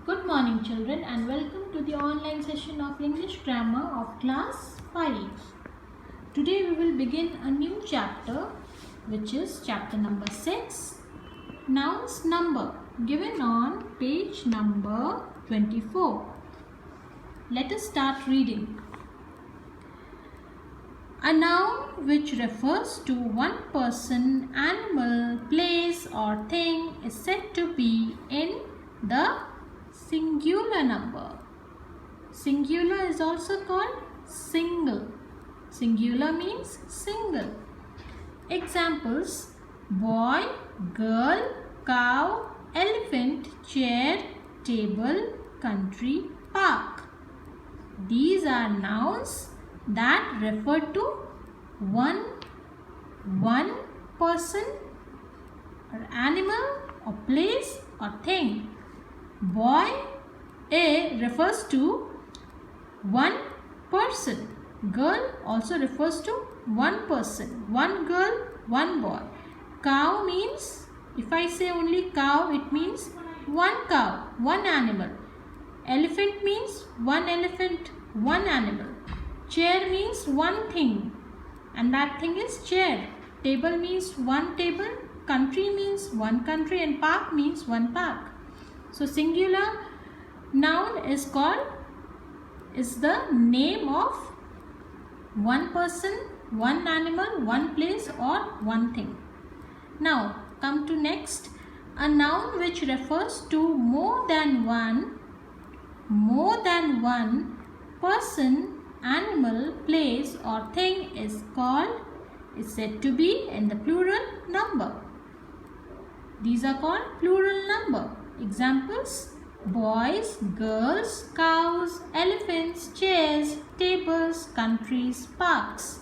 Good morning children and welcome to the online session of English Grammar of class 5. Today we will begin a new chapter which is chapter number 6, Nouns Number, given on page number 24. Let us start reading. A noun which refers to one person, animal, place or thing is said to be in the singular number. Singular is also called single. Singular means single. Examples: boy, girl, cow, elephant, chair, table, country, park. These are nouns that refer to one person or animal or place or thing. Boy refers to one person. Girl also refers to one person. One girl, one boy. Cow means, if I say only cow, it means one cow, one animal. Elephant means one elephant, one animal. Chair means one thing, and that thing is chair. Table means one table. Country means one country, and park means one park. So singular noun is the name of one person, one animal, one place or one thing. Now come to next. A noun which refers to more than one person, animal, place or thing is said to be in the plural number. These are called plural number. Examples: boys, girls, cows, elephants, chairs, tables, countries, parks.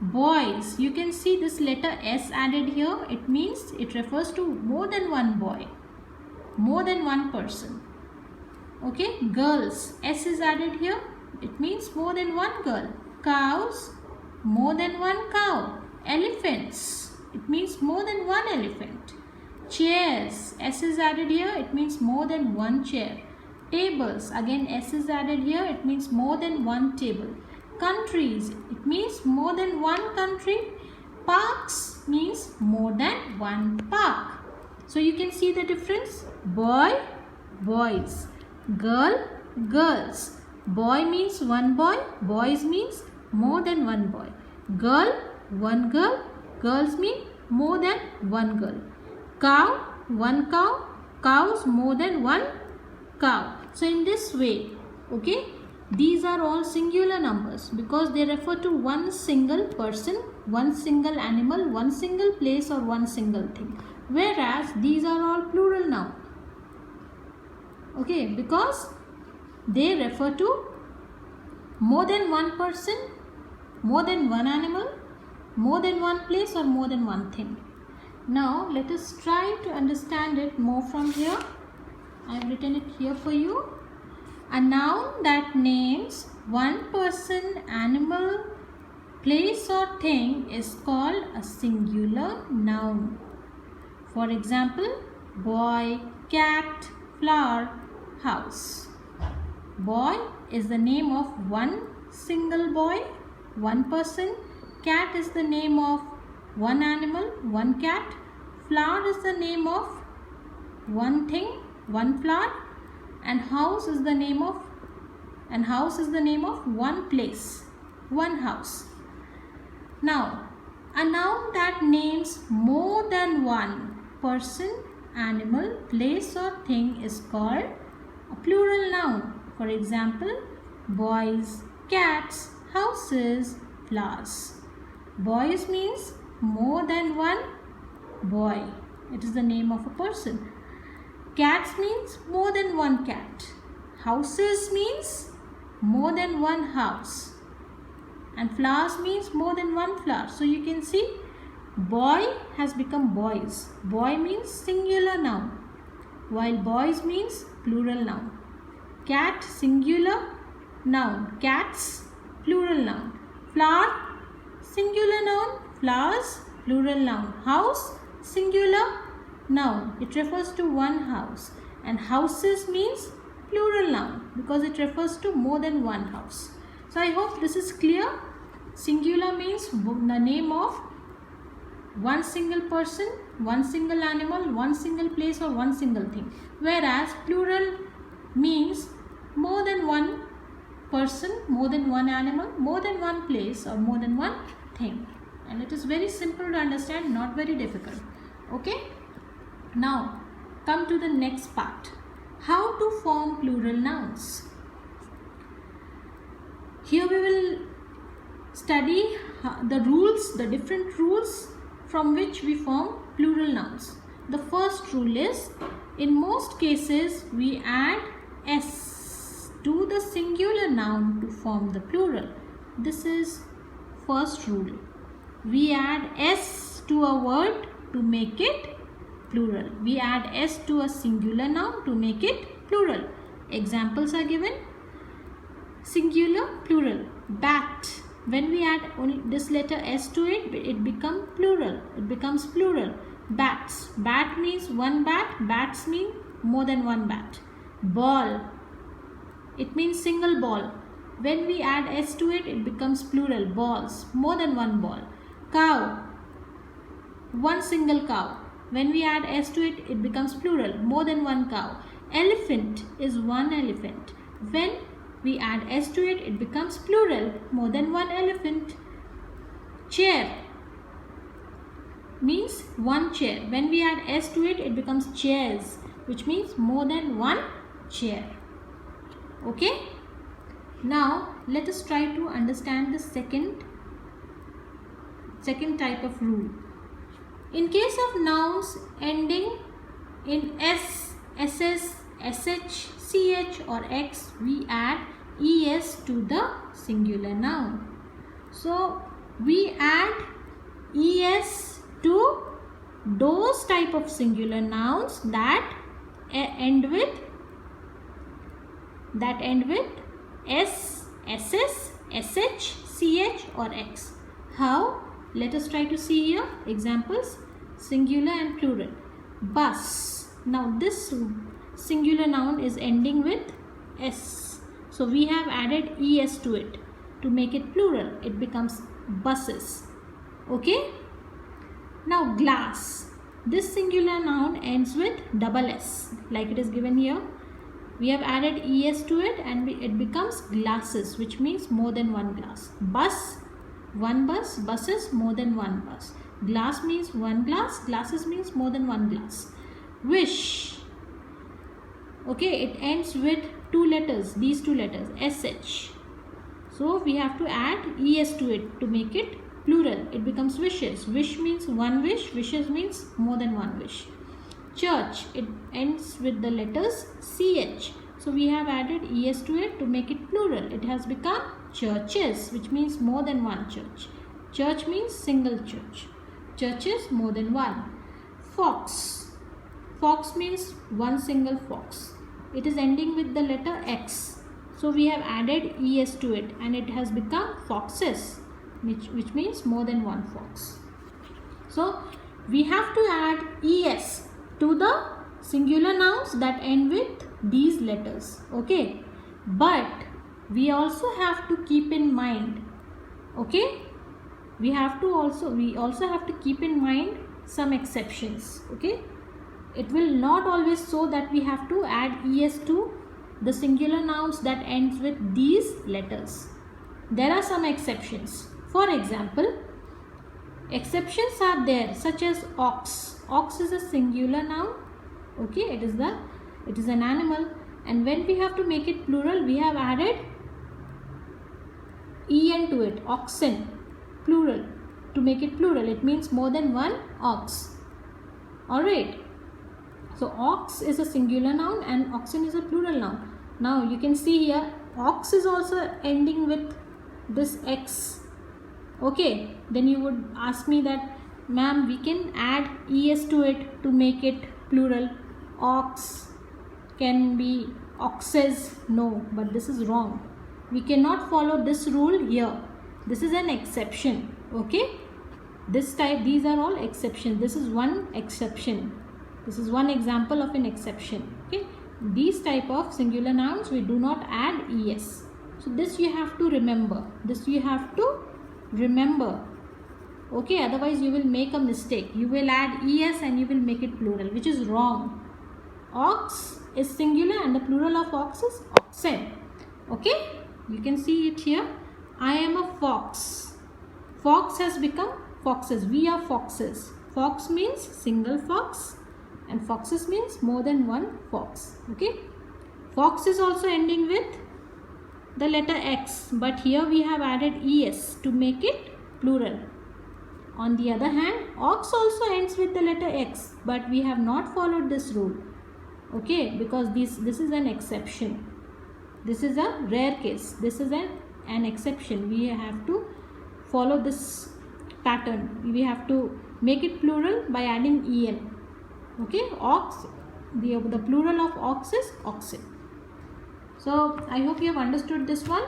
Boys, you can see this letter S added here. It means it refers to more than one boy, more than one person. Okay, girls, S is added here. It means more than one girl. Cows, more than one cow. Elephants, it means more than one elephant. Chairs, S is added here. It means more than one chair. Tables, again S is added here. It means more than one table. Countries, it means more than one country. Parks means more than one park. So you can see the difference. Boy, boys. Girl, girls. Boy means one boy. Boys means more than one boy. Girl, one girl. Girls mean more than one girl. Cow, one cow. Cows, more than one cow. So in this way, okay, these are all singular numbers because they refer to one single person, one single animal, one single place or one single thing. Whereas these are all plural nouns. Okay, because they refer to more than one person, more than one animal, more than one place or more than one thing. Now let us try to understand it more from here. I have written it here for you. A noun that names one person, animal, place or thing is called a singular noun. For example, boy, cat, flower, house. Boy is the name of one single boy, one person. Cat is the name of one animal, one cat. Flower is the name of one thing, one flower. And house is the name of one place, one house. Now, a noun that names more than one person, animal, place or thing is called a plural noun. For example, boys, cats, houses, flowers. Boys means more than one boy. It is the name of a person. Cats means more than one cat. Houses means more than one house. And flowers means more than one flower. So you can see boy has become boys. Boy means singular noun, while boys means plural noun. Cat, singular noun. Cats, plural noun. Flower, singular noun. Flowers, plural noun. House, singular noun. It refers to one house. and houses means plural noun because it refers to more than one house. So I hope this is clear. Singular means the name of one single person, one single animal, one single place or one single thing. Whereas plural means more than one person, more than one animal, more than one place or more than one thing. And it is very simple to understand, not very difficult. Okay. Now come to the next part. How to form plural nouns. Here we will study the rules, the different rules from which we form plural nouns. The first rule is, in most cases we add s to the singular noun to form the plural. This is first rule. We add s to a word to make it plural. We add s to a singular noun to make it plural. Examples are given. Singular, plural. Bat. When we add only this letter s to it, it becomes plural. It becomes plural. Bats. Bat means one bat. Bats mean more than one bat. Ball. It means single ball. When we add s to it, it becomes plural. Balls. More than one ball. Cow. One single cow. When we add s to it, it becomes plural. More than one cow. Elephant is one elephant. When we add s to it, it becomes plural. More than one elephant. Chair means one chair. When we add s to it, it becomes chairs, which means more than one chair. Okay. Now let us try to understand the second type of rule. In case of nouns ending in s, ss, sh, ch or x, we add es to the singular noun. So we add es to those type of singular nouns that end with s, ss, sh, ch or x. How? Let us try to see here examples. Singular and plural. Bus. Now this singular noun is ending with s. So we have added es to it to make it plural. It becomes buses. Okay. Now glass. This singular noun ends with double s, like it is given here. We have added es to it and it becomes glasses, which means more than one glass. Bus. One bus, buses, more than one bus. Glass means one glass, glasses means more than one glass. Wish. Okay, it ends with two letters, these two letters, sh. So we have to add es to it to make it plural. It becomes wishes. Wish means one wish, wishes means more than one wish. Church, it ends with the letters ch. So we have added es to it to make it plural. It has become churches, which means more than one church. Church means single church. Churches, more than one. Fox. Fox means one single fox. It is ending with the letter x. So we have added es to it and it has become foxes, which means more than one fox. So we have to add es to the singular nouns that end with these letters. Okay. But we also have to keep in mind, okay, we also have to keep in mind some exceptions. Okay, it will not always so that we have to add es to the singular nouns that ends with these letters. There are some exceptions. For example, exceptions are there such as ox. Ox is a singular noun. Okay, it is an animal, and when we have to make it plural, we have added en to it, oxen, plural, to make it plural. It means more than one ox. Alright. So ox is a singular noun and oxen is a plural noun. Now you can see here ox is also ending with this x. Okay. Then you would ask me that, ma'am, we can add es to it to make it plural. Ox can be oxes. No, but this is wrong. We cannot follow this rule here. This is an exception. Okay. These are all exceptions. This is one exception. This is one example of an exception. Okay. these type of singular nouns we do not add es. So this you have to remember. Okay, otherwise you will make a mistake. You will add es and you will make it plural, which is wrong. Ox is singular and the plural of ox is oxen. Okay, you can see it here. I am a fox. Fox has become foxes. We are foxes. Fox means single fox and foxes means more than one fox. Okay, fox is also ending with the letter X, but here we have added es to make it plural. On the other hand, ox also ends with the letter X, but we have not followed this rule. Okay, because this is an exception. This is a rare case. This is an exception. We have to follow this pattern. We have to make it plural by adding en. Okay, ox, the plural of ox is oxen. So I hope you have understood this one.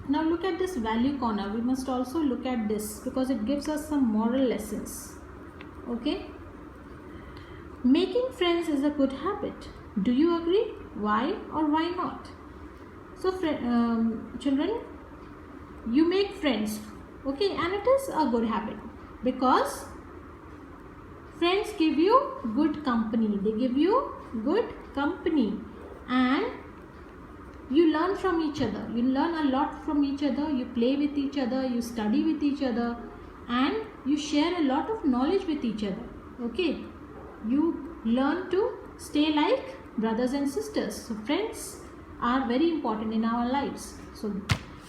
Now look at this value corner. We must also look at this because it gives us some moral lessons. Okay. Making friends is a good habit. Do you agree? Why or why not? So children, you make friends. Okay, and it is a good habit because friends give you good company. They give you good company and you learn from each other. You learn a lot from each other. You play with each other. You study with each other. And you share a lot of knowledge with each other. Okay. You learn to stay like brothers and sisters. So friends are very important in our lives. So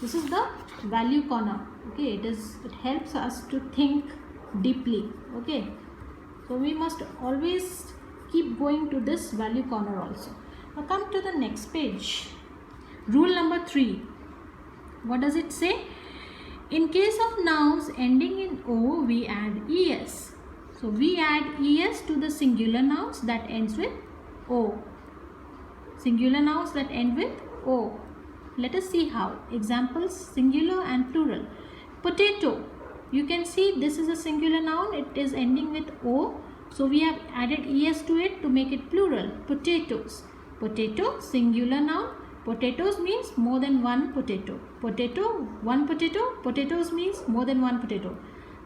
this is the value corner. Okay. It helps us to think deeply. Okay. So we must always keep going to this value corner also. Now come to the next page. Rule number 3. What does it say? In case of nouns ending in O, we add es. So we add es to the singular nouns that ends with O. Singular nouns that end with O. Let us see how. Examples, singular and plural. Potato. You can see this is a singular noun. It is ending with O. So we have added es to it to make it plural. Potatoes. Potato, singular noun. Potatoes means more than one potato. Potato, one potato. Potatoes means more than one potato.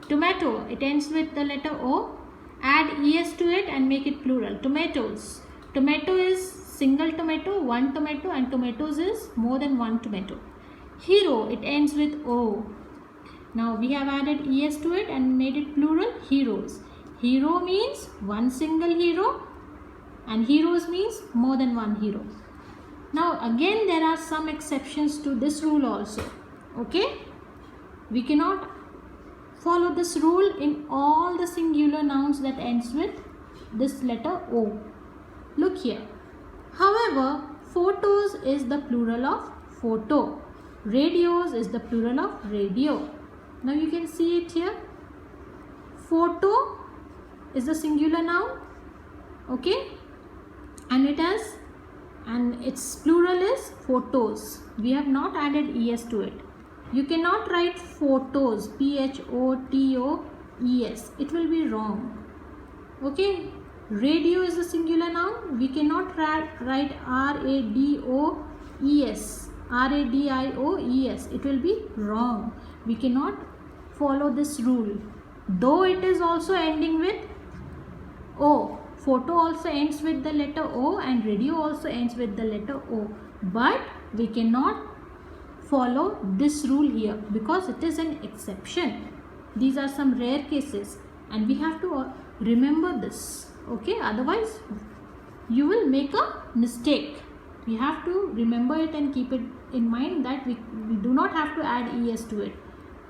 Tomato, it ends with the letter O. Add es to it and make it plural. Tomatoes. Tomato is single tomato, one tomato, and tomatoes is more than one tomato. Hero, it ends with O. Now we have added es to it and made it plural. Heroes. Hero means one single hero and heroes means more than one hero. Now again there are some exceptions to this rule also. Okay, we cannot follow this rule in all the singular nouns that ends with this letter O. Look here. However, photos is the plural of photo. Radios is the plural of radio. Now you can see it here. Photo is the singular noun. Okay, and its plural is photos. We have not added es to it. You cannot write photos, photos. It will be wrong. Okay. Radio is a singular noun. We cannot write radios. It will be wrong. We cannot follow this rule. Though it is also ending with O. Photo also ends with the letter O and radio also ends with the letter O. But we cannot follow this rule here because it is an exception. These are some rare cases and we have to remember this. Okay, otherwise you will make a mistake. We have to remember it and keep it in mind that we do not have to add es to it.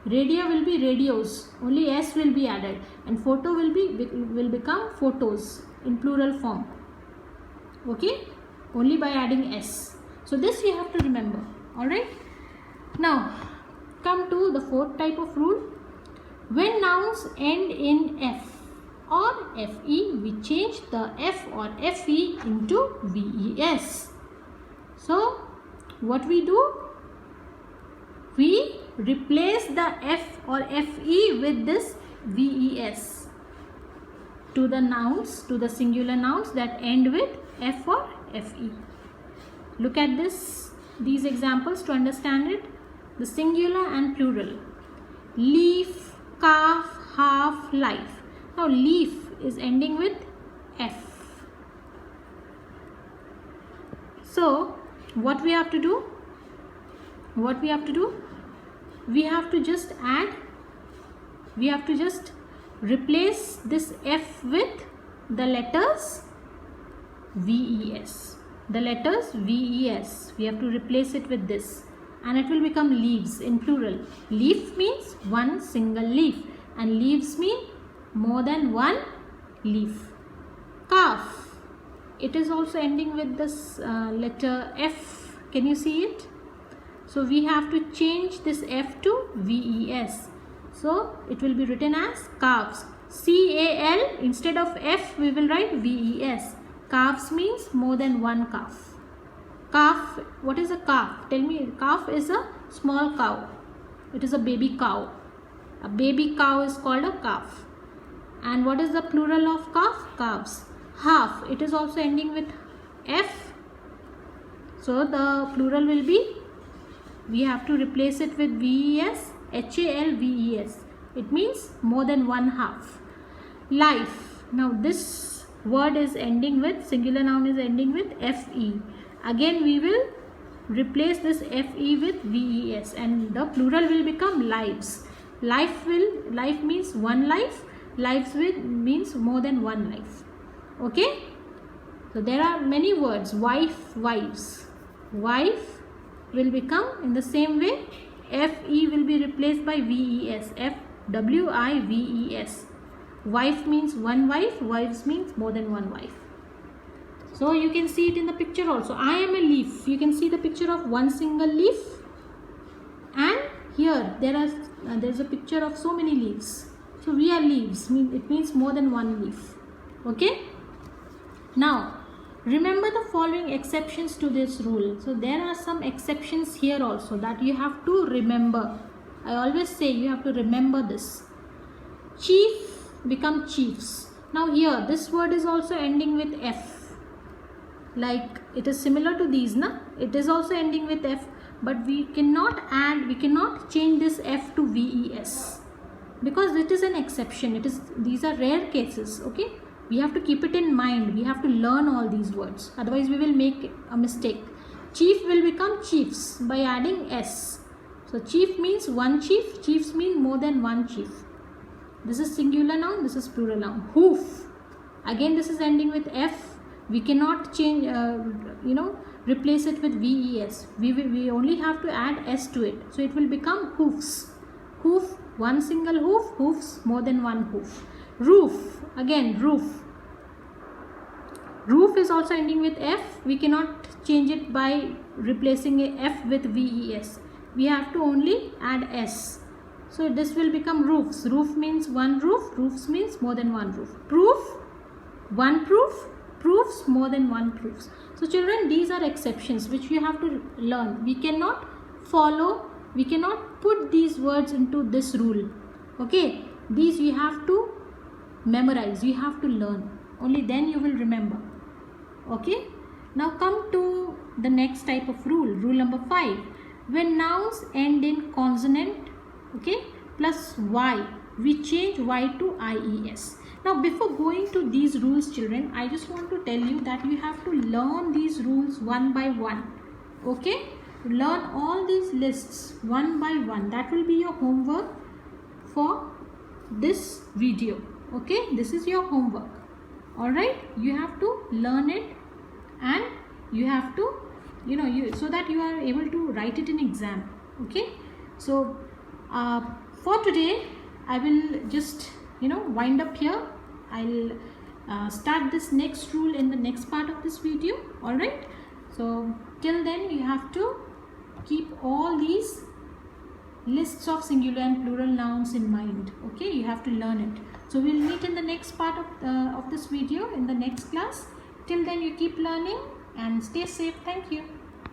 Radio will be radios, only s will be added, and photo will become photos in plural form. Okay, only by adding s. So this you have to remember. All right. Now come to the fourth type of rule. When nouns end in f or fe, we change the f or fe into ves. So what we do? We replace the f or fe with this ves to the nouns, to the singular nouns that end with f or fe. Look at these examples to understand it. The singular and plural. Leaf, calf, half, life. Now leaf is ending with f. So what we have to do? We have to just replace this f with the letters VES. The letters VES. We have to replace it with this, and it will become leaves in plural. Leaf means one single leaf, and leaves mean more than one leaf. Calf. It is also ending with this letter F. Can you see it? So we have to change this F to VES. So it will be written as calves. CAL, instead of F we will write VES. Calves means more than one calf. Calf, what is a calf? Tell me. Calf is a small cow. It is a baby cow. A baby cow is called a calf. And what is the plural of calf? Calves. Half, it is also ending with F. So the plural will be, we have to replace it with VES. HALVES. It means more than one half. Life. Now this word is ending with, singular noun is ending with FE. Again we will replace this FE with VES, and the plural will become lives. Life means one life. Lives means more than one life. Okay. So there are many words. Wife, wives. Wife will become in the same way. FE will be replaced by VES. FWIVES. Wife means one wife. Wives means more than one wife. So you can see it in the picture also. I am a leaf. You can see the picture of one single leaf. And here there's a picture of so many leaves. So we are leaves. It means more than one leaf. Okay. Now remember the following exceptions to this rule. So there are some exceptions here also that you have to remember. I always say you have to remember this. Chief become chiefs. Now here this word is also ending with F. Like it is similar to these, na? It is also ending with F, but we cannot change this F to VES because it is an exception. These are rare cases. Okay. We have to keep it in mind. We have to learn all these words. Otherwise, we will make a mistake. Chief will become chiefs by adding S. So, chief means one chief. Chiefs mean more than one chief. This is singular noun. This is plural noun. Hoof. Again, this is ending with F. We cannot change, replace it with VES. We only have to add S to it. So, it will become hoofs. Hoof, one single hoof. Hoofs, more than one hoof. Roof. Again, roof. Roof is also ending with F. We cannot change it by replacing a F with VES. We have to only add S. So this will become roofs. Roof means one roof. Roofs means more than one roof. Proof, one proof. Proofs, more than one proofs. So children, these are exceptions which you have to learn. We cannot put these words into this rule. Okay, these you have to memorize, you have to learn. Only then you will remember. Okay. Now come to the next type of rule. Rule number 5. When nouns end in consonant, okay, plus Y, we change Y to IES. Now before going to these rules, children, I just want to tell you that you have to learn these rules one by one. Okay. Learn all these lists one by one. That will be your homework for this video. Okay, this is your homework. All right, you have to learn it, and you have to so that you are able to write it in exam. Okay, so for today I will just wind up here. I'll start this next rule in the next part of this video. All right, so till then you have to keep all these lists of singular and plural nouns in mind. Okay, you have to learn it. So we'll meet in the next part of this video in the next class. Till then, you keep learning and stay safe. Thank you.